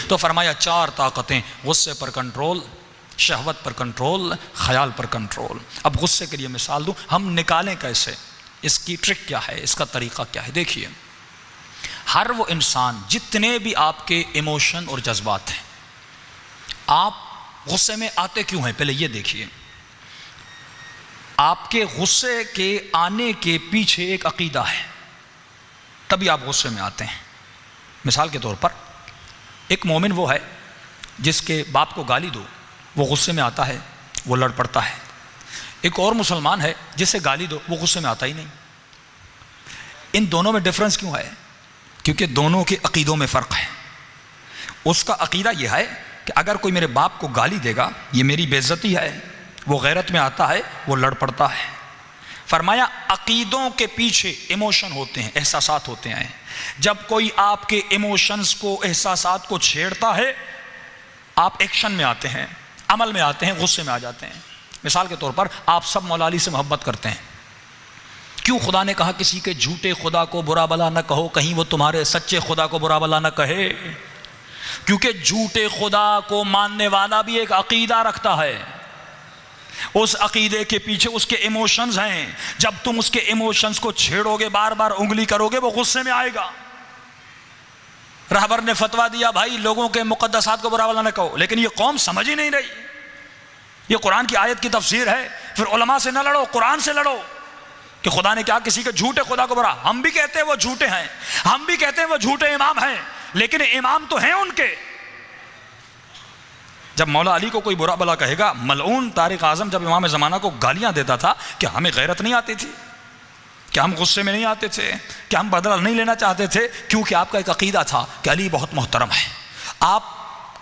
تو فرمایا 4 طاقتیں: غصے پر کنٹرول، شہوت پر کنٹرول، خیال پر کنٹرول۔ اب غصے کے لیے مثال دوں، ہم نکالیں کیسے؟ اس کی ٹرک کیا ہے، اس کا طریقہ کیا ہے؟ دیکھیے، ہر وہ انسان، جتنے بھی آپ کے ایموشن اور جذبات ہیں، آپ غصے میں آتے کیوں ہیں؟ پہلے یہ دیکھیے، آپ کے غصے کے آنے کے پیچھے ایک عقیدہ ہے، تبھی آپ غصے میں آتے ہیں۔ مثال کے طور پر ایک مومن وہ ہے جس کے باپ کو گالی دو، وہ غصے میں آتا ہے، وہ لڑ پڑتا ہے۔ ایک اور مسلمان ہے جسے گالی دو، وہ غصے میں آتا ہی نہیں۔ ان دونوں میں ڈفرنس کیوں ہے؟ کیونکہ دونوں کے عقیدوں میں فرق ہے۔ اس کا عقیدہ یہ ہے کہ اگر کوئی میرے باپ کو گالی دے گا یہ میری بے عزتی ہے، وہ غیرت میں آتا ہے، وہ لڑ پڑتا ہے۔ فرمایا عقیدوں کے پیچھے ایموشن ہوتے ہیں، احساسات ہوتے ہیں۔ جب کوئی آپ کے ایموشنز کو، احساسات کو چھیڑتا ہے، آپ ایکشن میں آتے ہیں، عمل میں آتے ہیں، غصے میں آ جاتے ہیں۔ مثال کے طور پر آپ سب مولا علی سے محبت کرتے ہیں، کیوں خدا نے کہا کسی کے جھوٹے خدا کو برا بلا نہ کہو، کہیں وہ تمہارے سچے خدا کو برا بلا نہ کہے؟ کیونکہ جھوٹے خدا کو ماننے والا بھی ایک عقیدہ رکھتا ہے، اس عقیدے کے پیچھے اس کے ایموشنز ہیں۔ جب تم اس کے ایموشنز کو چھیڑو گے، بار بار انگلی کرو گے، وہ غصے میں آئے گا۔ رہبر نے فتویٰ دیا بھائی لوگوں کے مقدسات کو برا بلا نہ کہو، لیکن یہ قوم سمجھ ہی نہیں رہی۔ یہ قرآن کی آیت کی تفسیر ہے، پھر علماء سے نہ لڑو، قرآن سے لڑو کہ خدا نے کہا کسی کے جھوٹے خدا کو برا۔ ہم بھی کہتے ہیں وہ جھوٹے ہیں، ہم بھی کہتے ہیں وہ جھوٹے امام ہیں، لیکن امام تو ہیں ان کے۔ جب مولا علی کو کوئی برا بلا کہے گا، ملعون طارق اعظم جب امام زمانہ کو گالیاں دیتا تھا، کہ ہمیں غیرت نہیں آتی تھی، کہ ہم غصے میں نہیں آتے تھے، کہ ہم بدلہ نہیں لینا چاہتے تھے، کیونکہ آپ کا ایک عقیدہ تھا کہ علی بہت محترم ہے۔ آپ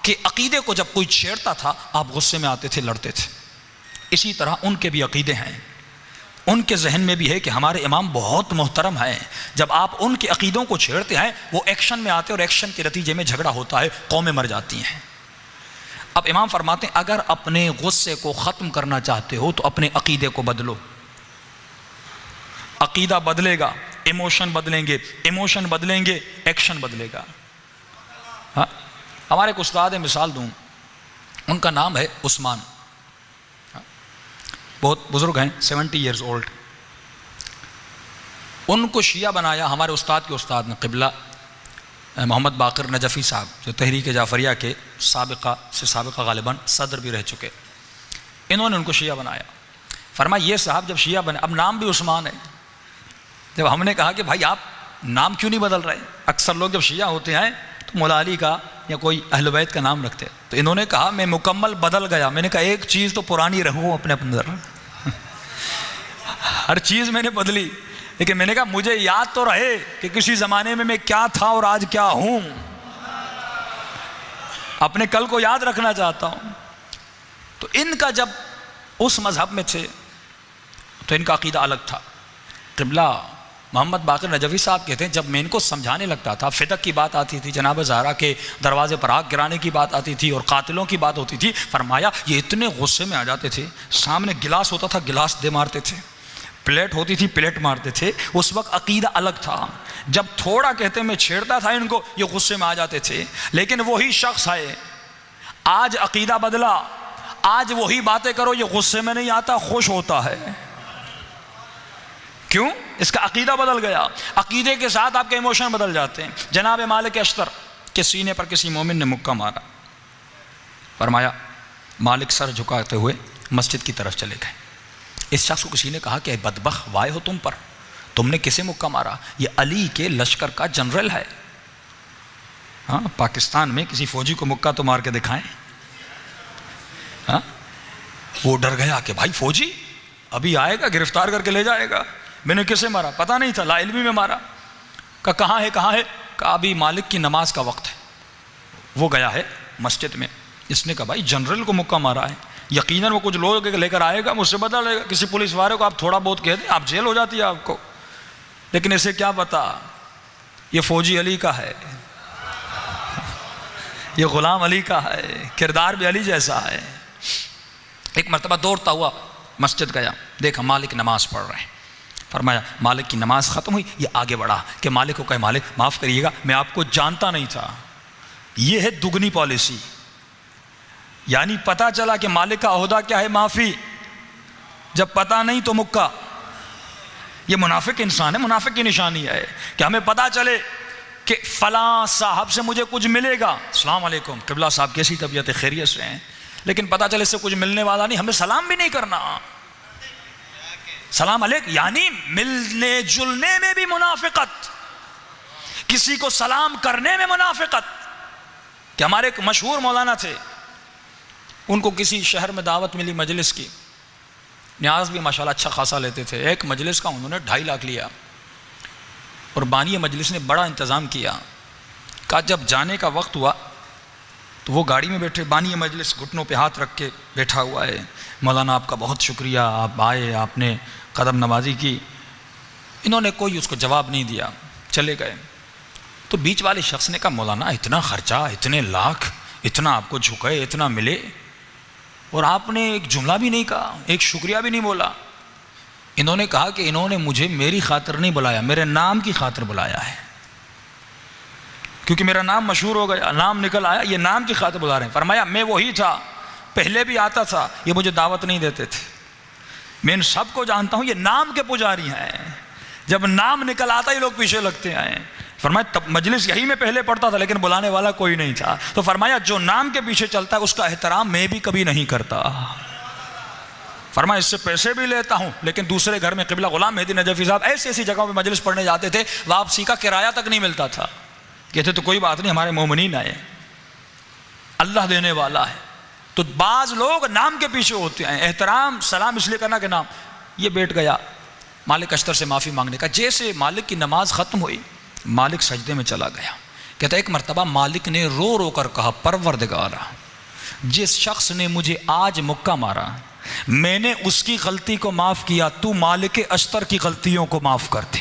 کے عقیدے کو جب کوئی چھیڑتا تھا، آپ غصے میں آتے تھے، لڑتے تھے۔ اسی طرح ان کے بھی عقیدے ہیں، ان کے ذہن میں بھی ہے کہ ہمارے امام بہت محترم ہیں۔ جب آپ ان کے عقیدوں کو چھیڑتے ہیں، وہ ایکشن میں آتے ہیں، اور ایکشن کے نتیجے میں جھگڑا ہوتا ہے، قومیں مر جاتی ہیں۔ اب امام فرماتے ہیں اگر اپنے غصے کو ختم کرنا چاہتے ہو تو اپنے عقیدے کو بدلو۔ عقیدہ بدلے گا، ایموشن بدلیں گے، ایموشن بدلیں گے، ایکشن بدلے گا۔ ہاں، ہمارے ایک استاد ہیں، مثال دوں، ان کا نام ہے عثمان، بہت بزرگ ہیں، 70 ایئرز اولڈ۔ ان کو شیعہ بنایا ہمارے استاد کے استاد نے، قبلہ محمد باقر نجفی صاحب، جو تحریک جعفریہ کے سابقہ غالباً صدر بھی رہ چکے۔ انہوں نے ان کو شیعہ بنایا۔ فرمایا یہ صاحب جب شیعہ بنے، اب نام بھی عثمان ہے، جب ہم نے کہا کہ بھائی آپ نام کیوں نہیں بدل رہے؟ اکثر لوگ جب شیعہ ہوتے ہیں تو مولا علی کا یا کوئی اہل بیت کا نام رکھتے، تو انہوں نے کہا میں مکمل بدل گیا۔ میں نے کہا ایک چیز تو پرانی رہو اپنے اندر، ہر چیز میں نے بدلی، لیکن میں نے کہا مجھے یاد تو رہے کہ کسی زمانے میں کیا تھا اور آج کیا ہوں، اپنے کل کو یاد رکھنا چاہتا ہوں۔ تو ان کا جب اس مذہب میں تھے تو ان کا عقیدہ الگ تھا۔ قبلہ محمد باقر نجفی صاحب کہتے ہیں جب میں ان کو سمجھانے لگتا تھا، فدق کی بات آتی تھی، جناب زہرا کے دروازے پر آگ گرانے کی بات آتی تھی، اور قاتلوں کی بات ہوتی تھی، فرمایا یہ اتنے غصے میں آ جاتے تھے، سامنے گلاس ہوتا تھا گلاس دے مارتے تھے، پلیٹ ہوتی تھی پلیٹ مارتے تھے۔ اس وقت عقیدہ الگ تھا، جب تھوڑا کہتے میں چھیڑتا تھا ان کو، یہ غصے میں آ جاتے تھے۔ لیکن وہی شخص ہے، آج عقیدہ بدلا، آج وہی باتیں کرو، یہ غصے میں نہیں آتا، خوش ہوتا ہے۔ کیوں؟ اس کا عقیدہ بدل گیا۔ عقیدے کے ساتھ آپ کے ایموشن بدل جاتے ہیں۔ جناب مالک اشتر کے سینے پر کسی مومن نے مکہ مارا، فرمایا مالک سر جھکاتے ہوئے مسجد کی طرف چلے گئے۔ اس شخص کو کسی نے کہا کہ بدبخت وائے ہو تم پر، تم نے کسے مکہ مارا؟ یہ علی کے لشکر کا جنرل ہے۔ ہاں، پاکستان میں کسی فوجی کو مکہ تو مار کے دکھائیں۔ ہاں، وہ ڈر گیا کہ بھائی فوجی ابھی آئے گا، گرفتار کر کے لے جائے گا۔ میں نے کسے مارا؟ پتہ نہیں تھا، لا علمی میں مارا۔ کہا کہاں ہے کہاں ہے؟ کہا ابھی مالک کی نماز کا وقت ہے، وہ گیا ہے مسجد میں۔ اس نے کہا بھائی جنرل کو مکہ مارا ہے، یقیناً وہ کچھ لوگ لے کر آئے گا، مجھ سے بدلا لے گا۔ کسی پولیس والے کو آپ تھوڑا بہت کہہ دیں، آپ جیل ہو جاتی ہے آپ کو، لیکن اسے کیا پتا یہ فوجی علی کا ہے، یہ غلام علی کا ہے، کردار بھی علی جیسا ہے۔ ایک مرتبہ دوڑتا ہوا مسجد گیا، دیکھا مالک نماز پڑھ رہے ہیں، فرمایا مالک کی نماز ختم ہوئی، یہ آگے بڑھا کہ مالک کو کہے مالک معاف کریے گا، میں آپ کو جانتا نہیں تھا۔ یہ ہے دگنی پالیسی، یعنی پتہ چلا کہ مالک کا عہدہ کیا ہے، معافی، جب پتہ نہیں تو مکہ۔ یہ منافق انسان ہے، منافق کی نشانی ہے کہ ہمیں پتہ چلے کہ فلاں صاحب سے مجھے کچھ ملے گا، السلام علیکم قبلہ صاحب کیسی طبیعت ہے، خیریت سے ہیں، لیکن پتہ چلے اس سے کچھ ملنے والا نہیں، ہمیں سلام بھی نہیں کرنا، سلام علیکم، یعنی ملنے جلنے میں بھی منافقت، کسی کو سلام کرنے میں منافقت۔ کہ ہمارے ایک مشہور مولانا تھے، ان کو کسی شہر میں دعوت ملی مجلس کی، نیاز بھی ماشاءاللہ اچھا خاصا لیتے تھے، ایک مجلس کا انہوں نے 2.5 لاکھ لیا، اور بانی مجلس نے بڑا انتظام کیا۔ کہا جب جانے کا وقت ہوا تو وہ گاڑی میں بیٹھے، بانی مجلس گھٹنوں پہ ہاتھ رکھ کے بیٹھا ہوا ہے، مولانا آپ کا بہت شکریہ، آپ آئے، آپ نے قدم نوازی کی۔ انہوں نے کوئی اس کو جواب نہیں دیا، چلے گئے۔ تو بیچ والے شخص نے کہا مولانا اتنا خرچہ، اتنے لاکھ، اتنا آپ کو جھکے، اتنا ملے، اور آپ نے ایک جملہ بھی نہیں کہا، ایک شکریہ بھی نہیں بولا۔ انہوں نے کہا کہ انہوں نے مجھے میری خاطر نہیں بلایا، میرے نام کی خاطر بلایا ہے، کیونکہ میرا نام مشہور ہو گیا، نام نکل آیا، یہ نام کی خاطر بلا رہے ہیں۔ فرمایا میں وہی تھا، پہلے بھی آتا تھا، یہ مجھے دعوت نہیں دیتے تھے، میں ان سب کو جانتا ہوں، یہ نام کے پجاری ہیں، جب نام نکل آتا یہ لوگ پیچھے لگتے ہیں۔ فرمایا تب مجلس یہی میں پہلے پڑھتا تھا لیکن بلانے والا کوئی نہیں تھا، تو فرمایا جو نام کے پیچھے چلتا ہے اس کا احترام میں بھی کبھی نہیں کرتا۔ فرمایا اس سے پیسے بھی لیتا ہوں، لیکن دوسرے گھر میں قبلہ غلام مہدی نجفی صاحب ایسی ایسی جگہوں پہ مجلس پڑھنے جاتے تھے، واپسی کا کرایہ تک نہیں ملتا تھا، کہتے تو کوئی بات نہیں، ہمارے مومنین آئے، اللہ دینے والا ہے۔ تو بعض لوگ نام کے پیچھے ہوتے ہیں، احترام سلام اس لیے کرنا کہ نام۔ یہ بیٹھ گیا مالک اشتر سے معافی مانگنے کا، جیسے مالک کی نماز ختم ہوئی مالک سجدے میں چلا گیا۔ کہتا ایک مرتبہ مالک نے رو رو کر کہا پروردگارا، جس شخص نے مجھے آج مکہ مارا میں نے اس کی غلطی کو معاف کیا، تو مالک اشتر کی غلطیوں کو معاف کر دے۔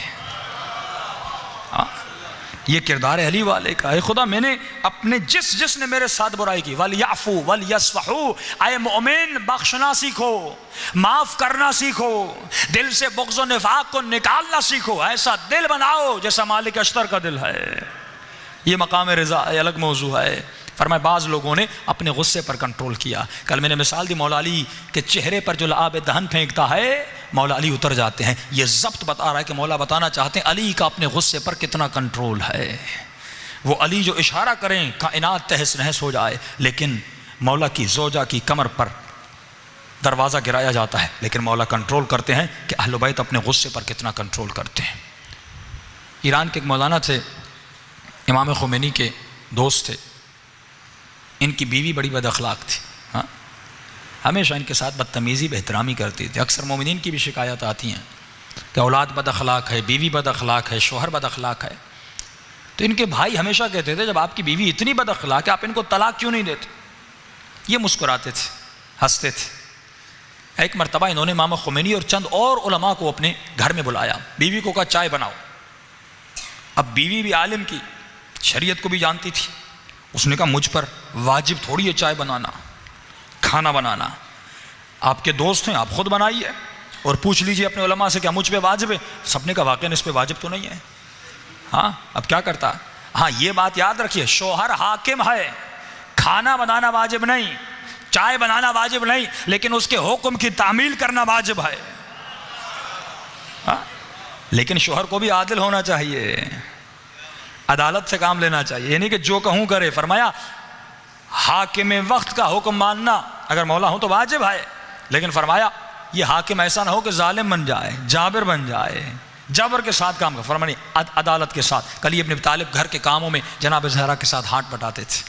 یہ کردار علی والے کا ہے، خدا میں نے اپنے جس نے میرے ساتھ برائی کی، وَلْيَعْفُوا وَلْيَصْفَحُوا، اے مومن بخشنا سیکھو، معاف کرنا سیکھو، دل سے بغض و نفاق کو نکالنا سیکھو، ایسا دل بناؤ جیسا مالک اشتر کا دل ہے۔ یہ مقام رضا الگ موضوع ہے۔ فرمایا بعض لوگوں نے اپنے غصے پر کنٹرول کیا۔ کل میں نے مثال دی مولا علی کے چہرے پر جو لعاب دہن پھینکتا ہے مولا علی اتر جاتے ہیں۔ یہ ضبط بتا رہا ہے کہ مولا بتانا چاہتے ہیں علی کا اپنے غصے پر کتنا کنٹرول ہے۔ وہ علی جو اشارہ کریں کائنات تہس نہس ہو جائے، لیکن مولا کی زوجہ کی کمر پر دروازہ گرایا جاتا ہے، لیکن مولا کنٹرول کرتے ہیں کہ اہل بیت اپنے غصے پر کتنا کنٹرول کرتے ہیں۔ ایران کے ایک مولانا تھے، امام خمینی کے دوست تھے، ان کی بیوی بڑی بد اخلاق تھی، ہمیشہ ان کے ساتھ بدتمیزی بے احترامی کرتی تھی۔ اکثر مومنین کی بھی شکایت آتی ہیں کہ اولاد بد اخلاق ہے، بیوی بد اخلاق ہے، شوہر بد اخلاق ہے۔ تو ان کے بھائی ہمیشہ کہتے تھے جب آپ کی بیوی اتنی بد اخلاق ہے آپ ان کو طلاق کیوں نہیں دیتے؟ یہ مسکراتے تھے، ہنستے تھے۔ ایک مرتبہ انہوں نے امام خمینی اور چند اور علماء کو اپنے گھر میں بلایا، بیوی کو کہا چائے بناؤ۔ اب بیوی بھی عالم کی، شریعت کو بھی جانتی تھی، اس نے کہا مجھ پر واجب تھوڑی ہے چائے بنانا، کھانا بنانا، آپ کے دوست ہیں آپ خود بنائیے اور پوچھ لیجئے اپنے علماء سے کیا مجھ پہ واجب ہے؟ سب نے کہا واقعاً اس پہ واجب تو نہیں ہے۔ ہاں اب کیا کرتا؟ ہاں یہ بات یاد رکھیے، شوہر حاکم ہے، کھانا بنانا واجب نہیں، چائے بنانا واجب نہیں، لیکن اس کے حکم کی تعمیل کرنا واجب ہے۔ لیکن شوہر کو بھی عادل ہونا چاہیے، عدالت سے کام لینا چاہیے، یعنی کہ جو کہوں کرے۔ فرمایا حاکم وقت کا حکم ماننا اگر مولا ہوں تو واجب ہے، لیکن فرمایا یہ حاکم ایسا نہ ہو کہ ظالم بن جائے، جابر بن جائے، جبر کے ساتھ کام کر۔ فرمایا عدالت کے ساتھ۔ علی ابن ابی طالب گھر کے کاموں میں جناب زہرا کے ساتھ ہاتھ بٹاتے تھے،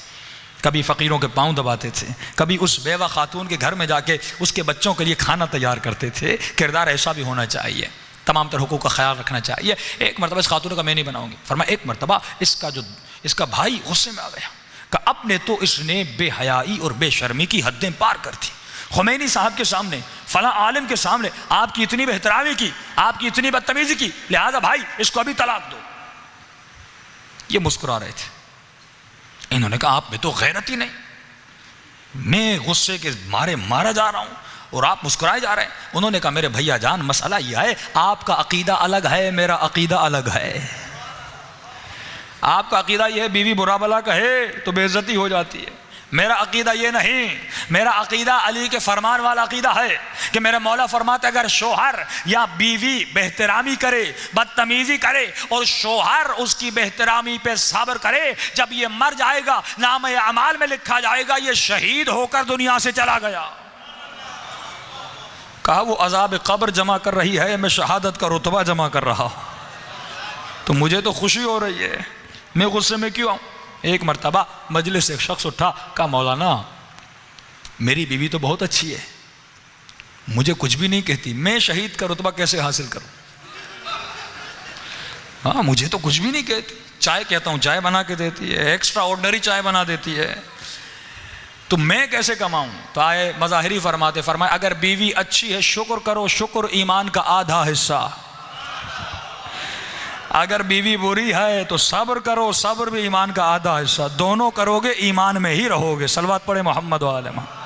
کبھی فقیروں کے پاؤں دباتے تھے، کبھی اس بیوہ خاتون کے گھر میں جا کے اس کے بچوں کے لیے کھانا تیار کرتے تھے۔ کردار ایسا بھی ہونا چاہیے، تمام تر حقوق کا خیال رکھنا چاہیے۔ ایک مرتبہ اس خاتون کا میں نہیں بناؤں گی۔ فرمایا ایک مرتبہ اس کا بھائی غصے میں آ گیا کہ اب نے تو اس نے بے حیائی اور بے شرمی کی حدیں پار کر دی، خمینی صاحب کے سامنے، فلاں عالم کے سامنے آپ کی اتنی بے احترامی کی، آپ کی اتنی بدتمیزی کی، لہذا بھائی اس کو ابھی طلاق دو۔ یہ مسکرا رہے تھے۔ انہوں نے کہا آپ میں تو غیرت ہی نہیں، میں غصے کے مارے مارا جا رہا ہوں، اور آپ مسکرائے جا رہے ہیں. انہوں نے کہا میرے بھیا جان مسئلہ یہ ہے آپ کا عقیدہ الگ ہے میرا عقیدہ الگ ہے. آپ کا عقیدہ یہ ہے بیوی برا بلا کہے تو بے عزتی ہو جاتی ہے. میرا عقیدہ یہ نہیں. میرا عقیدہ علی کے فرمان والا عقیدہ ہے کہ میرے مولا فرماتے اگر شوہر یا بیوی بہترامی کرے بدتمیزی کرے اور شوہر اس کی بہترامی پہ صبر کرے, جب یہ مر جائے گا نام اعمال میں لکھا جائے گا یہ شہید ہو کر دنیا سے چلا گیا. کہا وہ عذاب قبر جمع کر رہی ہے میں شہادت کا رتبہ جمع کر رہا ہوں. تو مجھے تو خوشی ہو رہی ہے, میں غصے میں کیوں آؤں. ایک مرتبہ مجلس سے ایک شخص اٹھا, کہا مولانا میری بیوی تو بہت اچھی ہے, مجھے کچھ بھی نہیں کہتی, میں شہید کا رتبہ کیسے حاصل کروں. ہاں مجھے تو کچھ بھی نہیں کہتی, چائے کہتا ہوں چائے بنا کے دیتی ہے, ایکسٹرا آرڈنری چائے بنا دیتی ہے, تو میں کیسے کماؤں. تو آئے مظاہری فرمائے اگر بیوی اچھی ہے شکر کرو, شکر ایمان کا آدھا حصہ. اگر بیوی بری ہے تو صبر کرو, صبر بھی ایمان کا آدھا حصہ. دونوں کرو گے ایمان میں ہی رہو گے. صلوات پڑھے محمد و آل محمد.